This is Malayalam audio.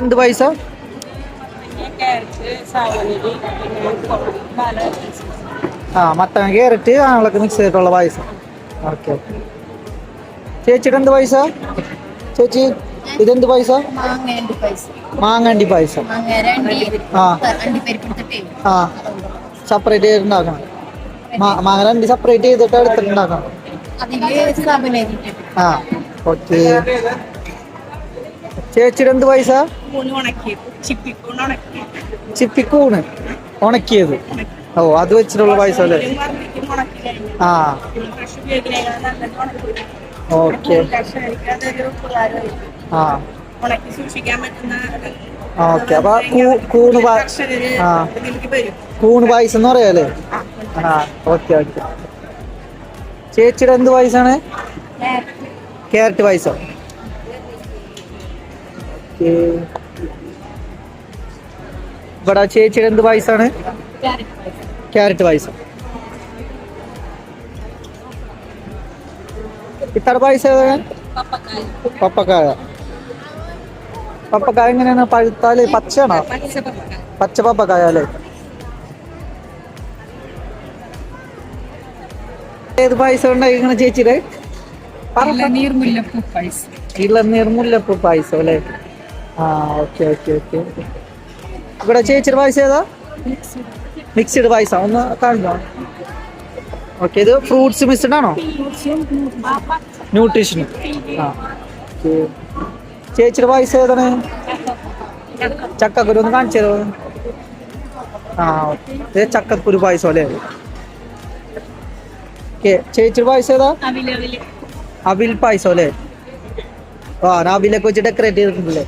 എന്ത് പായസ? മത്തങ്ങ ക്യാരറ്റ് ആളൊക്കെ മിക്സ് ചെയ്തിട്ടുള്ള പായസം. ഓക്കെ. ചേച്ചിയുടെ എന്ത് പായസ? ചേച്ചി ഇതെന്ത് പായസ? മാങ്ങണ്ടി പായസം. സെപ്പറേറ്റ് ചെയ്തിട്ടുണ്ടാക്കണം. മാങ്ങ രണ്ട് സെപ്പറേറ്റ് ചെയ്തിട്ട് എടുത്തിട്ടുണ്ടാക്കണം. ഓക്കെ. ചേച്ചിയുടെ എന്ത് പായസ? ചിപ്പിക്കൂണ് ഉണക്കിയത്. ഓ, അത് വെച്ചിട്ടുള്ള പായസം അല്ലേ? ഓക്കെ. ഓക്കെ. അപ്പൊ കൂണ് പായസം എന്ന് പറയാല്ലേ? Okay okay. ചേച്ചിയുടെ എന്ത് പായസാണ്? ക്യാരറ്റ് പായസം. ഇവിടെ ചേച്ചിയുടെ എന്ത് പായസാണ്? ക്യാരറ്റ് പായസം. ഇത്ര പായസം ഏതാണ്? പപ്പക്കായ. പപ്പക്കായ എങ്ങനെയാണ്? പഴുത്താല് പച്ചയാണോ? പച്ച പപ്പക്കായ അല്ലേ? ഏത് പായസം ഉണ്ടായിരിക്കണ ചേച്ചിയുടെ? ഇളനീർ മുല്ലപ്പൂ പായസം അല്ലേ? Okay okay okay. ഇവിടെ ചേച്ചിയുടെ പായസം ഏതാ? മിക്സ്ഡ് പായസം. ഒന്ന് കാണുമോ? ഓക്കെ. ഇത് ഫ്രൂട്ട്സ് മിക്സ്ഡ് ആണോ? ന്യൂട്രീഷനും. ചേച്ചിയുടെ പായസം ഏതാണ്? ചക്കക്കുരു. ഒന്ന് കാണിച്ചു തരുമോ? ഇത് ചക്കക്കുരു പായസം അല്ലേ? ചേച്ചിയുടെ പായസം ഏതാ? അവിൽ പായസം അല്ലേ? അവിലൊക്കെ വെച്ച് ഡെക്കറേറ്റ് ചെയ്തിട്ടുണ്ടല്ലേ?